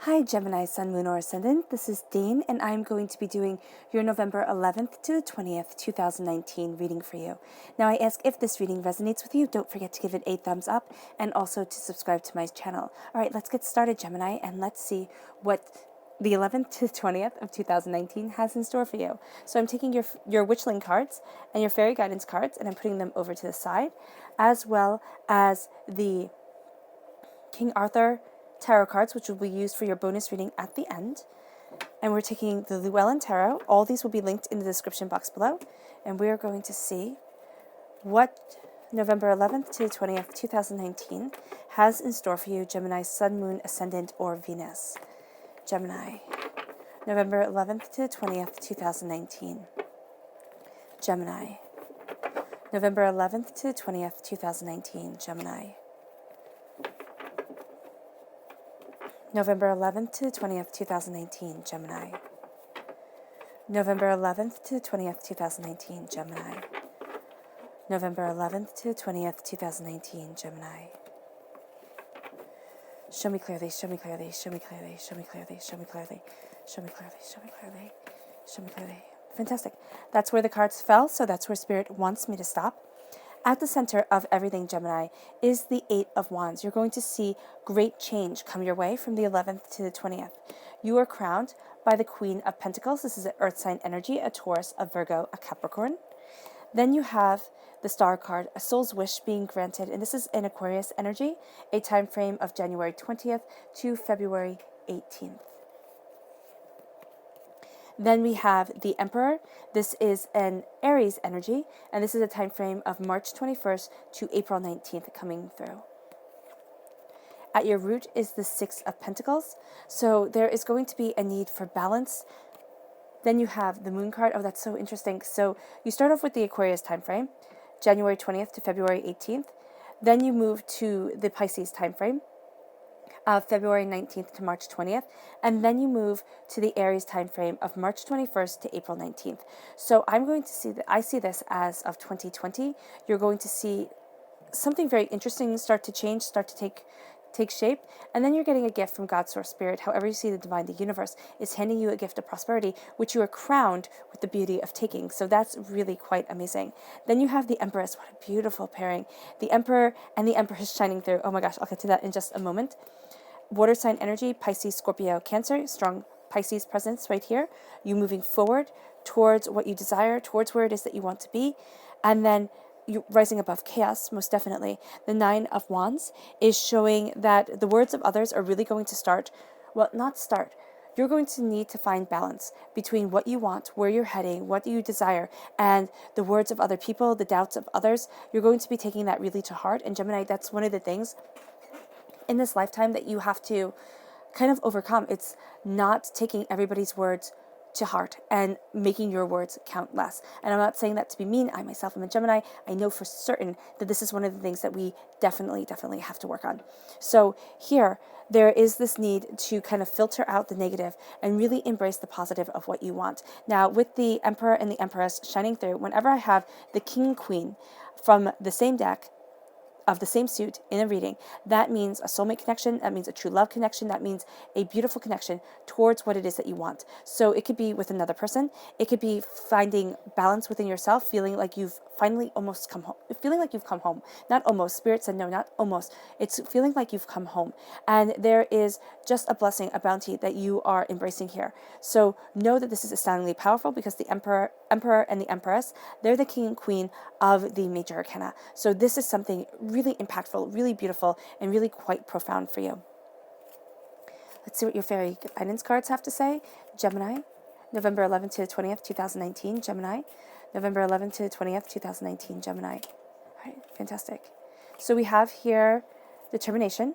Hi Gemini, Sun, Moon, or Ascendant. This is Dane, and I'm going to be doing your November 11th to the 20th, 2019 reading for you. Now, I ask if this reading resonates with you, don't forget to give it a thumbs up and also to subscribe to my channel. All right, let's get started, Gemini, and let's see what the 11th to 20th of 2019 has in store for you. So I'm taking your Witchling cards and your Fairy Guidance cards, and I'm putting them over to the side, as well as the King Arthur tarot cards, which will be used for your bonus reading at the end. And we're taking the Llewellyn Tarot. All these will be linked in the description box below. And we are going to see what November 11th to 20th, 2019 has in store for you, Gemini, Sun, Moon, Ascendant, or Venus. Gemini, November 11th to 20th, 2019. Gemini, November 11th to 20th, 2019. Gemini, November 11th to 20th, 2019, Gemini. November 11th to 20th, 2019, Gemini. November 11th to 20th, 2019, Gemini. Show me clearly, show me clearly, show me clearly, show me clearly, show me clearly, show me clearly, show me clearly, show me clearly. Fantastic. That's where the cards fell, so that's where Spirit wants me to stop. At the center of everything, Gemini, is the Eight of Wands. You're going to see great change come your way from the 11th to the 20th. You are crowned by the Queen of Pentacles. This is an Earth sign energy, a Taurus, a Virgo, a Capricorn. Then you have the Star card, a soul's wish being granted, and this is an Aquarius energy, a time frame of January 20th to February 18th. Then we have the Emperor. This is an Aries energy, and this is a time frame of March 21st to April 19th coming through. At your root is the Six of Pentacles, so there is going to be a need for balance. Then you have the Moon card. Oh, that's so interesting. So you start off with the Aquarius time frame, January 20th to February 18th. Then you move to the Pisces time frame, February 19th to March 20th, and then you move to the Aries time frame of March 21st to April 19th. So I'm going to see that I see this as of 2020. You're going to see something very interesting start to change, start to take shape, and then you're getting a gift from God, Source, Spirit, however you see the divine, the universe is handing you a gift of prosperity, which you are crowned with the beauty of taking. So that's really quite amazing. Then you have the Empress. What a beautiful pairing. The Emperor and the Empress shining through. Oh my gosh, I'll get to that in just a moment. Water sign energy, Pisces, Scorpio, Cancer, strong Pisces presence right here. You moving forward towards what you desire, towards where it is that you want to be. And then you rising above chaos, most definitely. The Nine of Wands is showing that the words of others are really going to start, well, not start. You're going to need to find balance between what you want, where you're heading, what you desire, and the words of other people, the doubts of others. You're going to be taking that really to heart. And Gemini, that's one of the things in this lifetime that you have to kind of overcome. It's not taking everybody's words to heart and making your words count less. And I'm not saying that to be mean. I myself am a Gemini. I know for certain that this is one of the things that we definitely have to work on. So here, there is this need to kind of filter out the negative and really embrace the positive of what you want. Now, with the Emperor and the Empress shining through, whenever I have the King Queen from the same deck, of the same suit in a reading, that means a soulmate connection, that means a true love connection, that means a beautiful connection towards what it is that you want. So it could be with another person, it could be finding balance within yourself, feeling like you've finally almost come home, feeling like you've come home. Not almost, Spirit said no, not almost. It's feeling like you've come home. And there is just a blessing, a bounty that you are embracing here. So know that this is astoundingly powerful because the Emperor and the Empress, they're the king and queen of the major arcana. So this is something really impactful, really beautiful, and really quite profound for you. Let's see what your fairy guidance cards have to say. Gemini, November 11th to 20th, 2019. Gemini, November 11th to 20th, 2019. Gemini. All right, fantastic. So we have here determination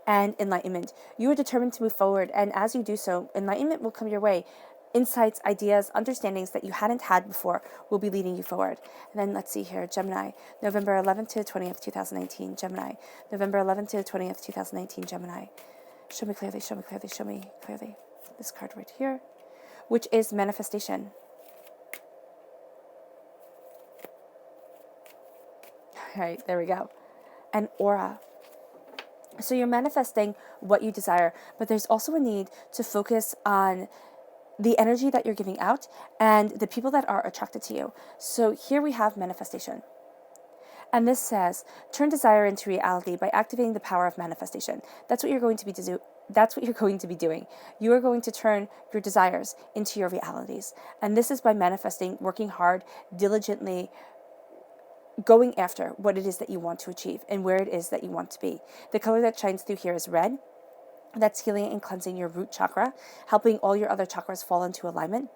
and enlightenment. You are determined to move forward, and as you do so, enlightenment will come your way. Insights, ideas, understandings that you hadn't had before will be leading you forward. And then let's see here, Gemini, November 11th to 20th, 2019, Gemini, November 11th to 20th, 2019, Gemini. Show me clearly, show me clearly, show me clearly. This card right here, which is manifestation. All right, there we go. And aura. So you're manifesting what you desire, but there's also a need to focus on the energy that you're giving out and the people that are attracted to you. So here we have manifestation. And this says, turn desire into reality by activating the power of manifestation. That's what you're going to be That's what you're going to be doing. You are going to turn your desires into your realities. And this is by manifesting, working hard, diligently, going after what it is that you want to achieve and where it is that you want to be. The color that shines through here is red. That's healing and cleansing your root chakra, helping all your other chakras fall into alignment,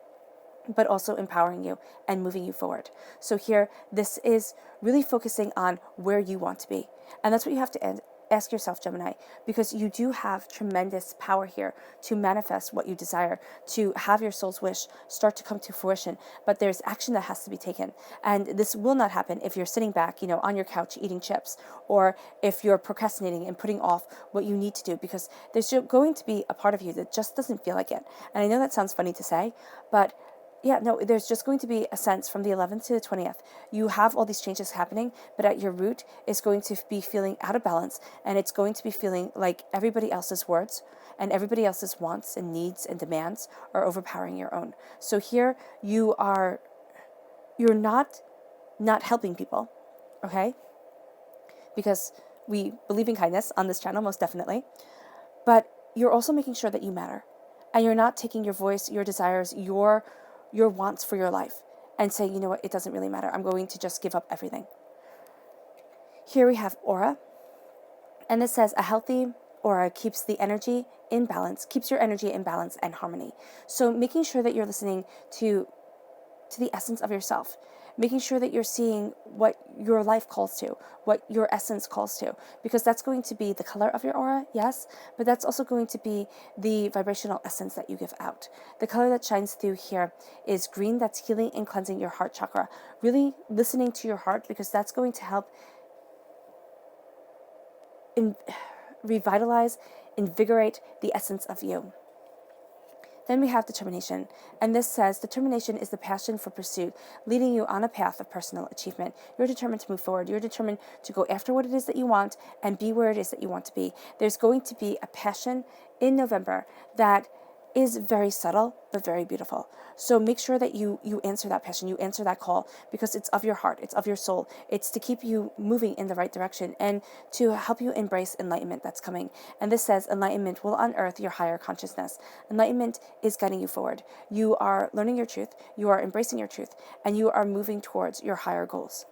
but also empowering you and moving you forward. So here, this is really focusing on where you want to be. And that's what you have to ask yourself, Gemini, because you do have tremendous power here to manifest what you desire, to have your soul's wish start to come to fruition. But there's action that has to be taken. And this will not happen if you're sitting back, on your couch eating chips, or if you're procrastinating and putting off what you need to do, because there's going to be a part of you that just doesn't feel like it. And I know that sounds funny to say, but yeah, no, there's just going to be a sense from the 11th to the 20th. You have all these changes happening, but at your root, it's going to be feeling out of balance, and it's going to be feeling like everybody else's words and everybody else's wants and needs and demands are overpowering your own. So here you're not helping people, okay? Because we believe in kindness on this channel, most definitely. But you're also making sure that you matter. And you're not taking your voice, your desires, your wants for your life and say, you know what, it doesn't really matter. I'm going to just give up everything. Here we have aura. And this says a healthy aura keeps the energy in balance, keeps your energy in balance and harmony. So making sure that you're listening to the essence of yourself, making sure that you're seeing what your life calls to, what your essence calls to, because that's going to be the color of your aura, yes, but that's also going to be the vibrational essence that you give out. The color that shines through here is green. That's healing and cleansing your heart chakra. Really listening to your heart, because that's going to help revitalize, invigorate the essence of you. Then we have determination, and this says determination is the passion for pursuit, leading you on a path of personal achievement. You're determined to move forward. You're determined to go after what it is that you want and be where it is that you want to be. There's going to be a passion in November that is very subtle but very beautiful. So make sure that you answer that passion, you answer that call, because it's of your heart, it's of your soul. It's to keep you moving in the right direction and to help you embrace enlightenment that's coming. And this says enlightenment will unearth your higher consciousness. Enlightenment is guiding you forward. You are learning your truth, you are embracing your truth, and you are moving towards your higher goals.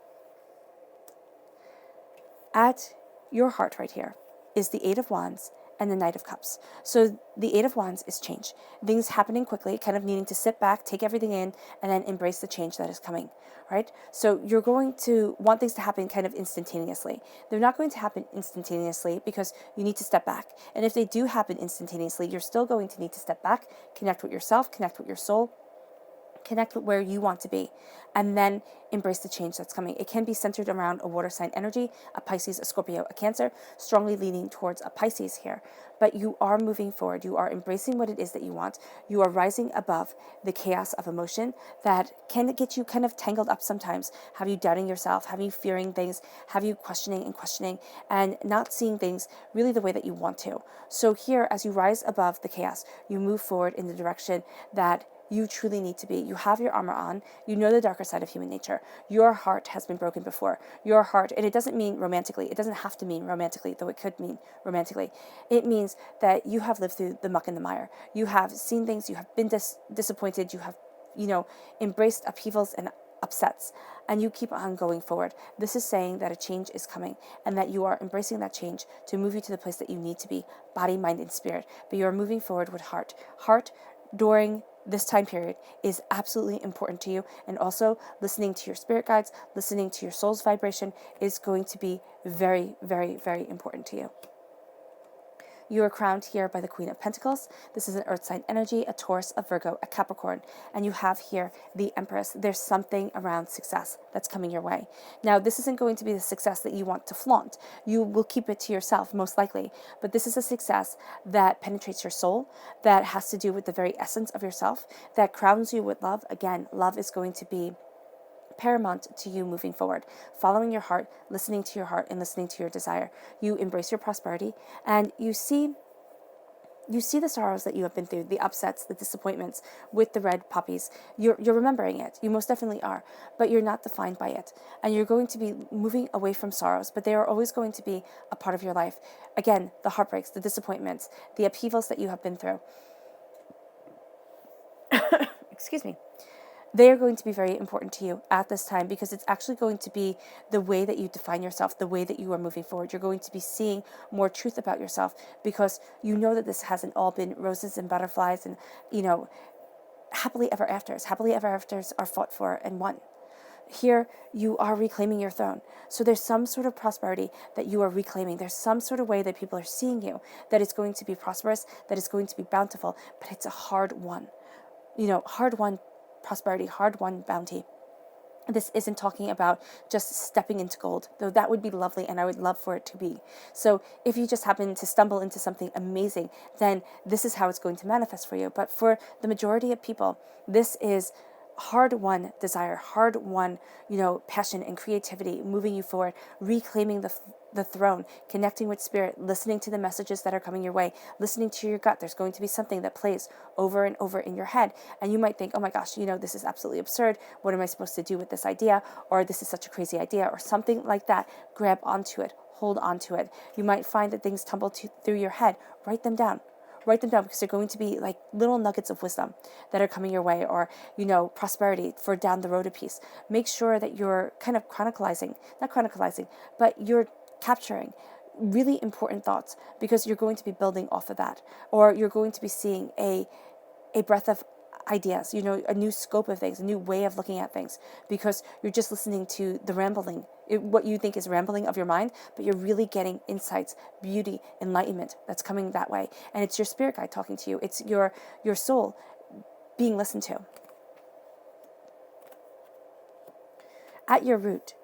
At your heart right here is the Eight of Wands and the Knight of Cups. So the Eight of Wands is change. Things happening quickly, kind of needing to sit back, take everything in, and then embrace the change that is coming, right? So you're going to want things to happen kind of instantaneously. They're not going to happen instantaneously because you need to step back. And if they do happen instantaneously, you're still going to need to step back, connect with yourself, connect with your soul, connect with where you want to be, and then embrace the change that's coming. It can be centered around a water sign energy, a Pisces, a Scorpio, a Cancer, strongly leaning towards a Pisces here. But you are moving forward. You are embracing what it is that you want. You are rising above the chaos of emotion that can get you kind of tangled up sometimes. Have you doubting yourself? Have you fearing things? Have you questioning and not seeing things really the way that you want to? So here, as you rise above the chaos, you move forward in the direction that you truly need to be. You have your armor on. You know the darker side of human nature. Your heart has been broken before. Your heart, and it doesn't mean romantically. It doesn't have to mean romantically, though it could mean romantically. It means that you have lived through the muck and the mire. You have seen things. You have been disappointed. You have, embraced upheavals and upsets, and you keep on going forward. This is saying that a change is coming and that you are embracing that change to move you to the place that you need to be, body, mind, and spirit. But you are moving forward with heart. Heart during this time period is absolutely important to you, and also listening to your spirit guides, listening to your soul's vibration is going to be very, very, very important to you. You are crowned here by the Queen of Pentacles. This is an earth sign energy, a Taurus, a Virgo, a Capricorn, and you have here the Empress. There's something around success that's coming your way. Now, this isn't going to be the success that you want to flaunt. You will keep it to yourself, most likely, but this is a success that penetrates your soul, that has to do with the very essence of yourself, that crowns you with love. Again, love is going to be paramount to you moving forward. Following your heart, listening to your heart, and listening to your desire. You embrace your prosperity, and you see the sorrows that you have been through, the upsets, the disappointments with the red poppies. You're remembering it. You most definitely are. But you're not defined by it. And you're going to be moving away from sorrows, but they are always going to be a part of your life. Again, the heartbreaks, the disappointments, the upheavals that you have been through. Excuse me. They are going to be very important to you at this time, because it's actually going to be the way that you define yourself, the way that you are moving forward. You're going to be seeing more truth about yourself, because you know that this hasn't all been roses and butterflies and, happily ever afters. Happily ever afters are fought for and won. Here, you are reclaiming your throne. So there's some sort of prosperity that you are reclaiming. There's some sort of way that people are seeing you, that it's going to be prosperous, that it's going to be bountiful, but it's a hard one. Hard won prosperity, hard won bounty. This isn't talking about just stepping into gold, though that would be lovely and I would love for it to be. So if you just happen to stumble into something amazing, then this is how it's going to manifest for you. But for the majority of people, this is hard-won desire, hard-won, passion and creativity, moving you forward, reclaiming the throne, connecting with spirit, listening to the messages that are coming your way, listening to your gut. There's going to be something that plays over and over in your head. And you might think, oh my gosh, this is absolutely absurd. What am I supposed to do with this idea? Or this is such a crazy idea, or something like that. Grab onto it, hold onto it. You might find that things tumble through your head. Write them down. Write them down, because they're going to be like little nuggets of wisdom that are coming your way, or, prosperity for down the road a piece. Make sure that you're kind of not chronicalizing, but you're capturing really important thoughts, because you're going to be building off of that, or you're going to be seeing a breadth of ideas, a new scope of things, a new way of looking at things, because you're just listening to the rambling, what you think is rambling of your mind, but you're really getting insights, beauty, enlightenment that's coming that way. And it's your spirit guide talking to you. It's your soul being listened to. At your root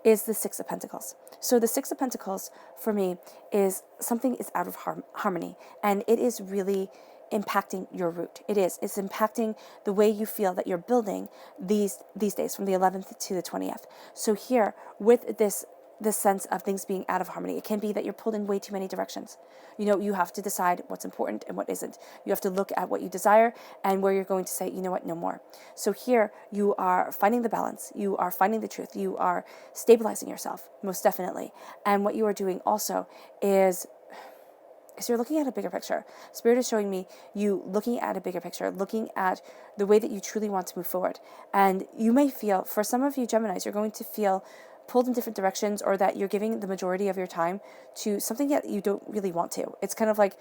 is the Six of Pentacles. So the Six of Pentacles for me is something is out of harmony, and it is really impacting your root. It's impacting the way you feel that you're building these days, from the 11th to the 20th. So here, with this sense of things being out of harmony, it can be that you're pulled in way too many directions. You have to decide what's important and what isn't. You have to look at what you desire and where you're going to say, you know what, no more. So here you are finding the balance. You are finding the truth. You are stabilizing yourself, most definitely. And what you are doing also is you're looking at a bigger picture. Spirit is showing me you looking at a bigger picture, looking at the way that you truly want to move forward. And you may feel, for some of you Geminis, you're going to feel pulled in different directions, or that you're giving the majority of your time to something that you don't really want to. It's kind of like,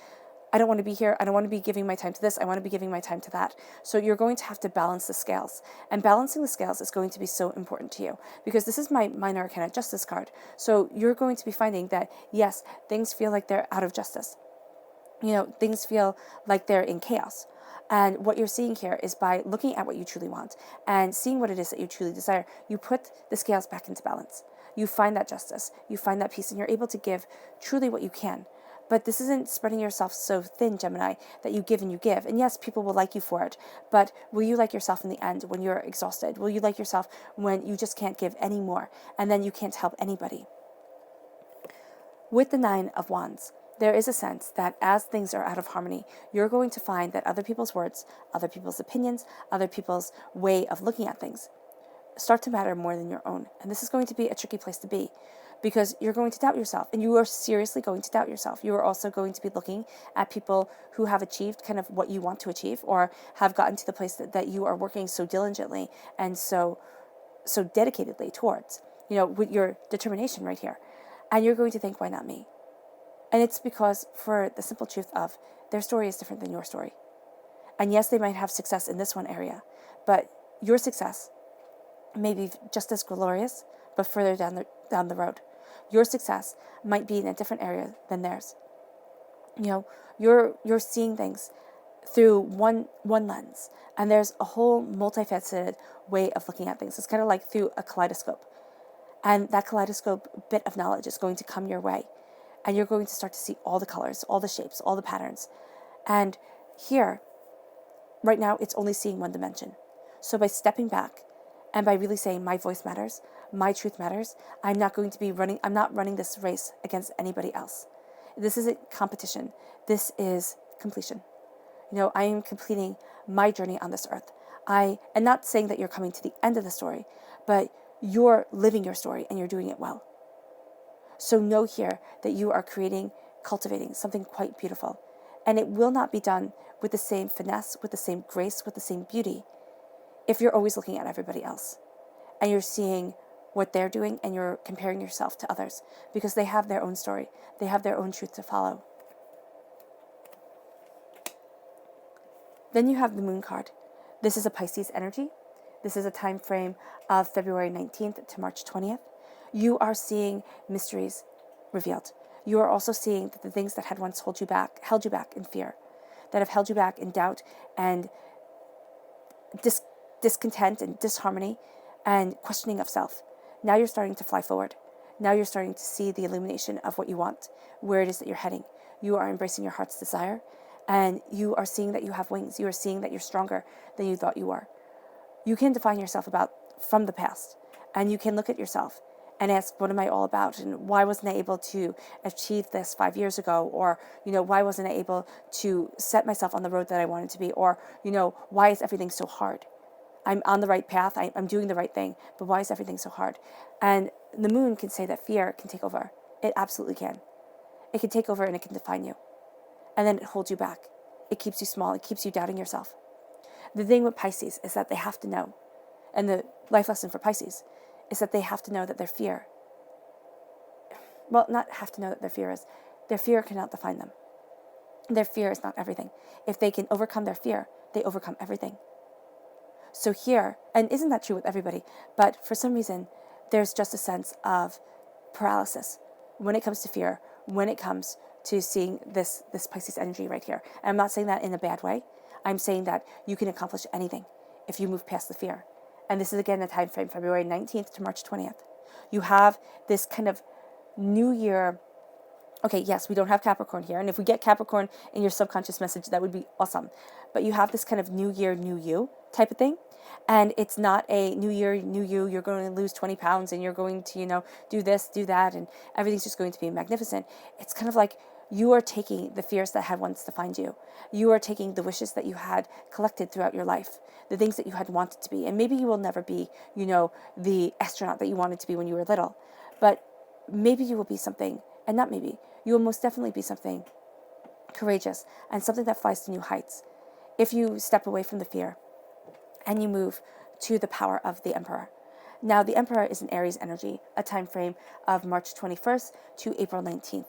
I don't want to be here. I don't want to be giving my time to this. I want to be giving my time to that. So you're going to have to balance the scales. And balancing the scales is going to be so important to you, because this is my Minor Arcana Justice card. So you're going to be finding that, yes, things feel like they're out of justice. Things feel like they're in chaos. And what you're seeing here is, by looking at what you truly want and seeing what it is that you truly desire, you put the scales back into balance. You find that justice, you find that peace, and you're able to give truly what you can. But this isn't spreading yourself so thin, Gemini, that you give and you give. And yes, people will like you for it, but will you like yourself in the end when you're exhausted? Will you like yourself when you just can't give anymore, and then you can't help anybody? With the Nine of Wands, there is a sense that as things are out of harmony, you're going to find that other people's words, other people's opinions, other people's way of looking at things start to matter more than your own. And this is going to be a tricky place to be, because you're going to doubt yourself, and you are seriously going to doubt yourself. You are also going to be looking at people who have achieved kind of what you want to achieve, or have gotten to the place that you are working so diligently and so dedicatedly towards, with your determination right here. And you're going to think, why not me? And it's because, for the simple truth of, their story is different than your story. And yes, they might have success in this one area, but your success may be just as glorious, but further down the road. Your success might be in a different area than theirs. You're seeing things through one lens, and there's a whole multifaceted way of looking at things. It's kind of like through a kaleidoscope. And that kaleidoscope bit of knowledge is going to come your way. And you're going to start to see all the colors, all the shapes, all the patterns. And here, right now, it's only seeing one dimension. So by stepping back And by really saying my voice matters, my truth matters, I'm not running this race against anybody else. This isn't competition. This is completion. I am completing my journey on this earth. And not saying that you're coming to the end of the story, but you're living your story and you're doing it well. So know here that you are cultivating something quite beautiful. And it will not be done with the same finesse, with the same grace, with the same beauty, if you're always looking at everybody else and you're seeing what they're doing and you're comparing yourself to others, because they have their own story. They have their own truth to follow. Then you have the Moon card. This is a Pisces energy. This is a time frame of February 19th to March 20th. You are seeing mysteries revealed. You are also seeing that the things that had once held you back in fear, that have held you back in doubt and discontent and disharmony and questioning of self. Now you're starting to fly forward. Now you're starting to see the illumination of what you want, where it is that you're heading. You are embracing your heart's desire, and you are seeing that you have wings. You are seeing that you're stronger than you thought you were. You can define yourself from the past, and you can look at yourself and ask, what am I all about? And why wasn't I able to achieve this 5 years ago? Or, why wasn't I able to set myself on the road that I wanted to be? Or, why is everything so hard? I'm on the right path. I'm doing the right thing, but why is everything so hard? And the Moon can say that fear can take over. It absolutely can. It can take over and it can define you. And then it holds you back. It keeps you small. It keeps you doubting yourself. The thing with Pisces is that they have to know, and the life lesson for Pisces is that they have to know that their fear, not have to know that their fear cannot define them. Their fear is not everything. If they can overcome their fear, they overcome everything. So here, and isn't that true with everybody, but for some reason, there's just a sense of paralysis when it comes to fear, when it comes to seeing this Pisces energy right here. And I'm not saying that in a bad way. I'm saying that you can accomplish anything if you move past the fear. And this is again the time frame, February 19th to March 20th. You have this kind of new year. Okay, yes, we don't have Capricorn here. And if we get Capricorn in your subconscious message, that would be awesome. But you have this kind of new year, new you type of thing. And it's not a new year, new you, you're going to lose 20 pounds and you're going to, do this, do that, and everything's just going to be magnificent. It's kind of like you are taking the fears that had once defined you. You are taking the wishes that you had collected throughout your life, the things that you had wanted to be. And maybe you will never be, the astronaut that you wanted to be when you were little. But maybe you will be something, and not maybe, you will most definitely be something courageous and something that flies to new heights. If you step away from the fear and you move to the power of the Emperor. Now, the Emperor is an Aries energy, a time frame of March 21st to April 19th.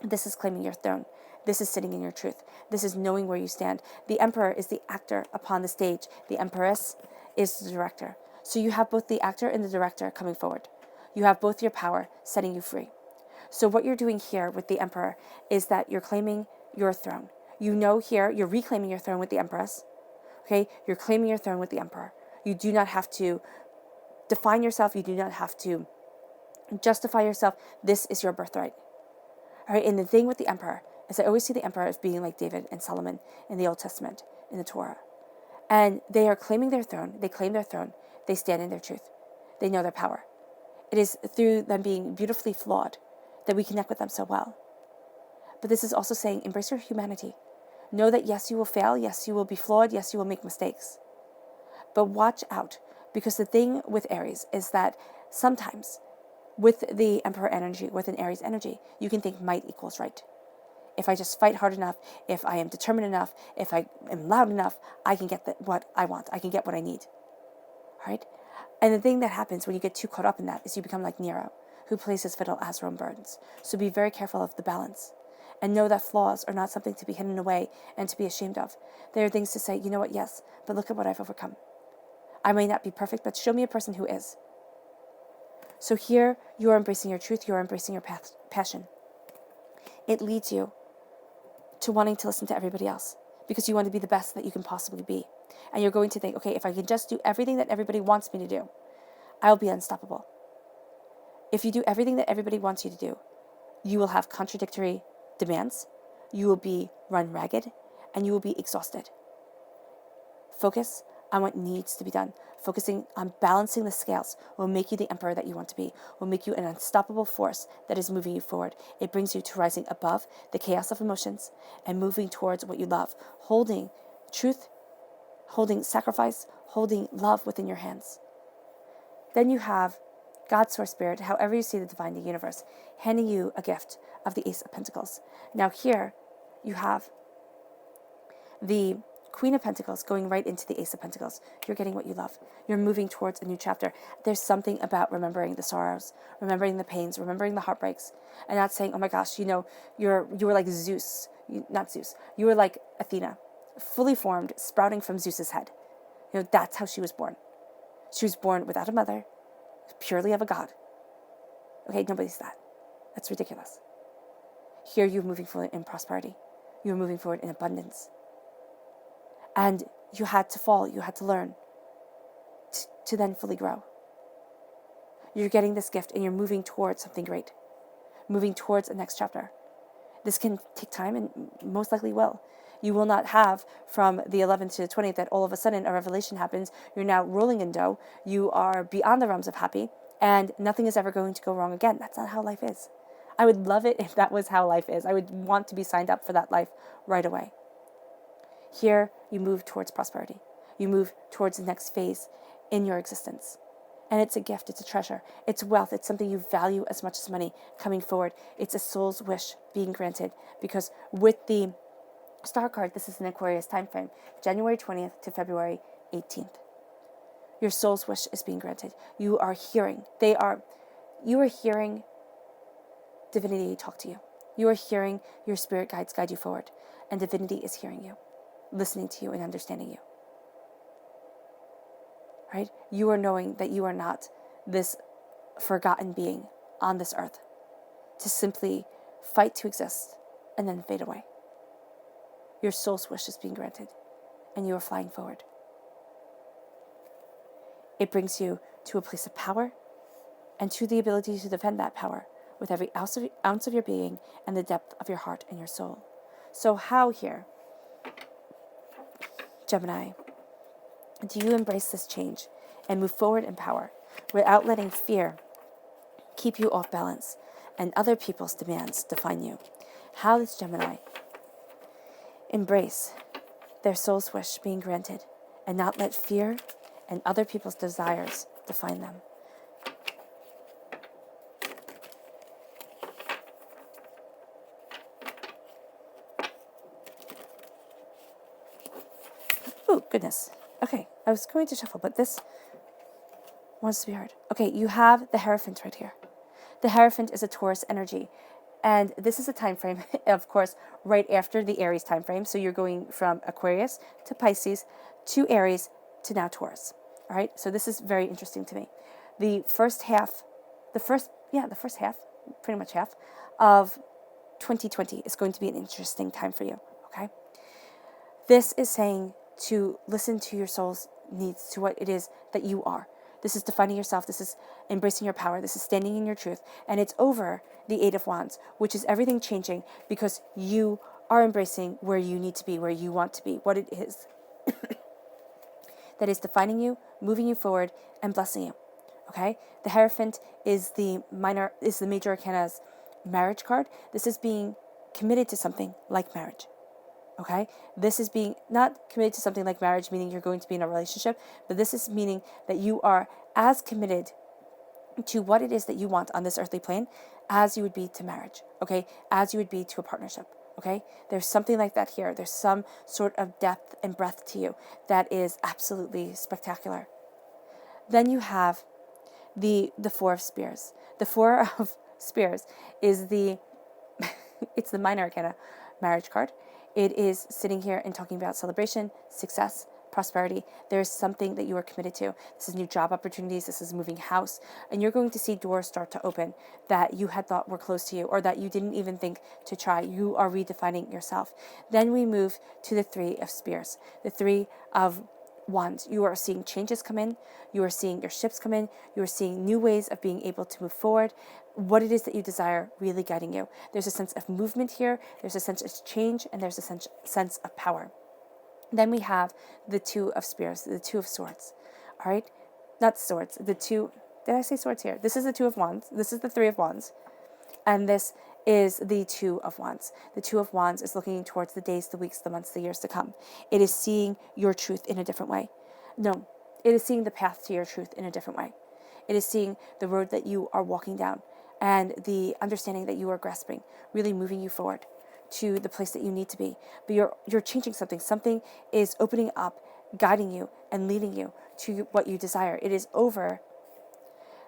This is claiming your throne. This is sitting in your truth. This is knowing where you stand. The Emperor is the actor upon the stage. The Empress is the director. So you have both the actor and the director coming forward. You have both your power setting you free. So what you're doing here with the Emperor is that you're claiming your throne. Here, you're reclaiming your throne with the Empress. Okay, you're claiming your throne with the Emperor. You do not have to define yourself. You do not have to justify yourself. This is your birthright. All right, and the thing with the Emperor is I always see the Emperor as being like David and Solomon in the Old Testament, in the Torah. And they are claiming their throne. They claim their throne. They stand in their truth. They know their power. It is through them being beautifully flawed that we connect with them so well. But this is also saying, embrace your humanity. Know that yes, you will fail. Yes, you will be flawed. Yes, you will make mistakes. But watch out, because the thing with Aries is that sometimes with the Emperor energy, with an Aries energy, you can think might equals right. If I just fight hard enough, if I am determined enough, if I am loud enough, I can get what I want. I can get what I need. All right? And the thing that happens when you get too caught up in that is you become like Nero, who plays his fiddle as Rome burns. So be very careful of the balance. And know that flaws are not something to be hidden away and to be ashamed of. They are things to say, you know what, yes, but look at what I've overcome. I may not be perfect, but show me a person who is. So here, you are embracing your truth, you are embracing your passion. It leads you to wanting to listen to everybody else because you want to be the best that you can possibly be. And you're going to think, okay, if I can just do everything that everybody wants me to do, I'll be unstoppable. If you do everything that everybody wants you to do, you will have contradictory demands, you will be run ragged, and you will be exhausted. Focus on what needs to be done. Focusing on balancing the scales will make you the emperor that you want to be, will make you an unstoppable force that is moving you forward. It brings you to rising above the chaos of emotions and moving towards what you love, holding truth, holding sacrifice, holding love within your hands. Then you have God, Source, Spirit, however you see the divine, the universe, handing you a gift of the Ace of Pentacles. Now here you have the Queen of Pentacles going right into the Ace of Pentacles. You're getting what you love. You're moving towards a new chapter. There's something about remembering the sorrows, remembering the pains, remembering the heartbreaks, and not saying, oh my gosh, you were like Zeus. Not Zeus. You were like Athena, fully formed, sprouting from Zeus's head. That's how she was born. She was born without a mother, purely of a god. Okay, nobody's that. That's ridiculous. Here you're moving forward in prosperity. You're moving forward in abundance. And you had to fall, you had to learn to then fully grow. You're getting this gift and you're moving towards something great, moving towards the next chapter. This can take time and most likely will. You will not have from the 11th to the 20th that all of a sudden a revelation happens. You're now rolling in dough. You are beyond the realms of happy and nothing is ever going to go wrong again. That's not how life is. I would love it if that was how life is. I would want to be signed up for that life right away. Here, you move towards prosperity. You move towards the next phase in your existence. And it's a gift, it's a treasure, it's wealth, it's something you value as much as money coming forward. It's a soul's wish being granted. Because with the Star card, this is an Aquarius time frame, January 20th to February 18th. Your soul's wish is being granted. You are hearing divinity talk to you. You are hearing your spirit guides guide you forward. And divinity is hearing you, listening to you and understanding you. Right? You are knowing that you are not this forgotten being on this earth to simply fight to exist and then fade away. Your soul's wish is being granted and you are flying forward. It brings you to a place of power and to the ability to defend that power with every ounce of your being and the depth of your heart and your soul. So how here, Gemini, do you embrace this change and move forward in power without letting fear keep you off balance and other people's demands define you? How does Gemini embrace their soul's wish being granted and not let fear and other people's desires define them? Oh, goodness. Okay, I was going to shuffle, but this wants to be heard. Okay, you have the Hierophant right here. The Hierophant is a Taurus energy, and this is a time frame, of course, right after the Aries time frame. So you're going from Aquarius to Pisces to Aries to now Taurus. All right, so this is very interesting to me. The first half, pretty much half of 2020 is going to be an interesting time for you. Okay, this is saying to listen to your soul's needs, to what it is that you are. This is defining yourself. This is embracing your power. This is standing in your truth. And it's over the Eight of Wands, which is everything changing because you are embracing where you need to be, where you want to be, what it is that is defining you, moving you forward, and blessing you. Okay? The Hierophant is the major arcana's marriage card. This is being committed to something like marriage. Okay, this is being not committed to something like marriage, meaning you're going to be in a relationship, but this is meaning that you are as committed to what it is that you want on this earthly plane as you would be to marriage, okay, as you would be to a partnership, okay? There's something like that here. There's some sort of depth and breadth to you that is absolutely spectacular. Then you have the Four of Spears. The Four of Spears is it's the minor arcana marriage card. It is sitting here and talking about celebration, success, prosperity. There's something that you are committed to. This is new job opportunities. This is moving house. And you're going to see doors start to open that you had thought were closed to you or that you didn't even think to try. You are redefining yourself. Then we move to the Three of Spears, the Three of Wands. You are seeing changes come in. You are seeing your ships come in. You are seeing new ways of being able to move forward. What it is that you desire really guiding you. There's a sense of movement here. There's a sense of change, and there's a sense of power. Then we have the Two of Spears, the Two of Swords. All right? Not swords, the two. Did I say swords here? This is the Two of Wands. This is the Three of Wands. And this is the Two of Wands. The Two of Wands is looking towards the days, the weeks, the months, the years to come. It is seeing your truth in a different way. No, it is seeing the path to your truth in a different way. It is seeing the road that you are walking down and the understanding that you are grasping, really moving you forward to the place that you need to be. But you're changing something. Something is opening up, guiding you, and leading you to what you desire. It is over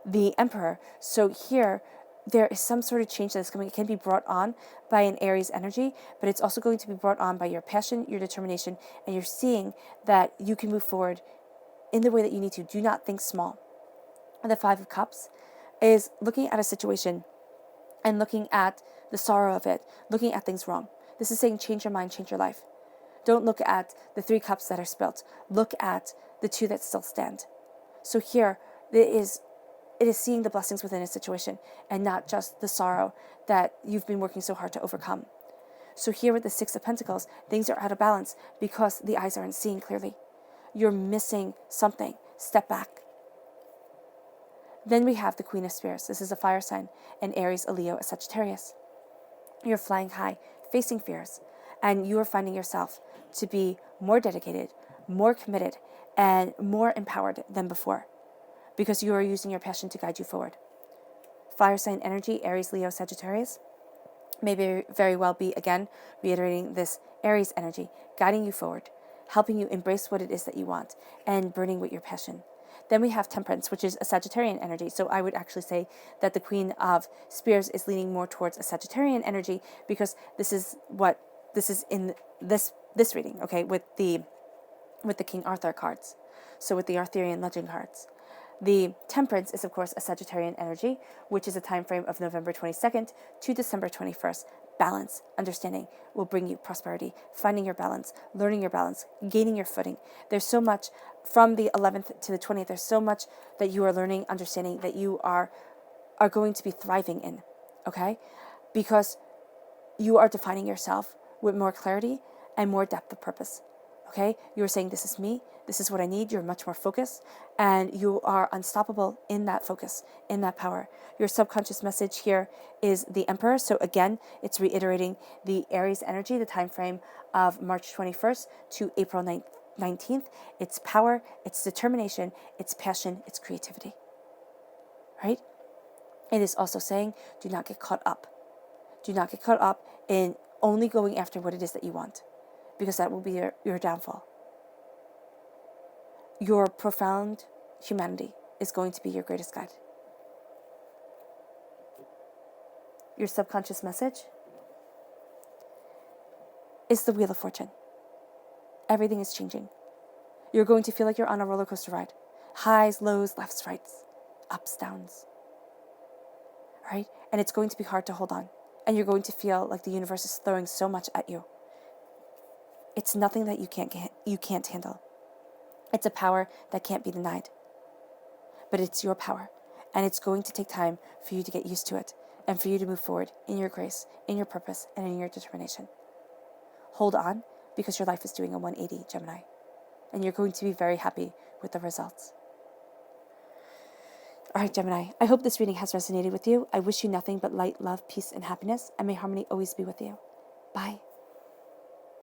the Emperor. So here, there is some sort of change that is coming. It can be brought on by an Aries energy, but it's also going to be brought on by your passion, your determination, and you're seeing that you can move forward in the way that you need to. Do not think small. The Five of Cups is looking at a situation and looking at the sorrow of it, looking at things wrong. This is saying change your mind, change your life. Don't look at the 3 cups that are spilt. Look at the 2 that still stand. So here, it is seeing the blessings within a situation and not just the sorrow that you've been working so hard to overcome. So here with the Six of Pentacles, things are out of balance because the eyes aren't seeing clearly. You're missing something. Step back. Then we have the Queen of Spears. This is a fire sign, an Aries, a Leo, a Sagittarius. You're flying high, facing fears, and you are finding yourself to be more dedicated, more committed, and more empowered than before because you are using your passion to guide you forward. Fire sign energy, Aries, Leo, Sagittarius, may very well be, again, reiterating this Aries energy, guiding you forward, helping you embrace what it is that you want, and burning with your passion. Then we have Temperance, which is a Sagittarian energy. So I would actually say that the Queen of Spears is leaning more towards a Sagittarian energy because this is in this reading, okay, with the King Arthur cards. So with the Arthurian legend cards. The Temperance is, of course, a Sagittarian energy, which is a time frame of November 22nd to December 21st. Balance, understanding will bring you prosperity, finding your balance, learning your balance, gaining your footing. There's so much from the 11th to the 20th. There's so much that you are learning, understanding that you are going to be thriving in, okay? Because you are defining yourself with more clarity and more depth of purpose, okay? You're saying, this is me, this is what I need. You're much more focused, and you are unstoppable in that focus, in that power. Your subconscious message here is the Emperor. So again, it's reiterating the Aries energy, the time frame of March 21st to April 19th. It's power, it's determination, it's passion, it's creativity, right? It is also saying, do not get caught up. Do not get caught up in only going after what it is that you want, because that will be your downfall. Your profound humanity is going to be your greatest guide. Your subconscious message is the Wheel of Fortune. Everything is changing. You're going to feel like you're on a roller coaster ride. Highs, lows, lefts, rights, ups, downs. Right? And it's going to be hard to hold on. And you're going to feel like the universe is throwing so much at you. It's nothing that you can't handle. It's a power that can't be denied. But it's your power. And it's going to take time for you to get used to it and for you to move forward in your grace, in your purpose, and in your determination. Hold on, because your life is doing a 180, Gemini. And you're going to be very happy with the results. All right, Gemini, I hope this reading has resonated with you. I wish you nothing but light, love, peace, and happiness, and may harmony always be with you. Bye.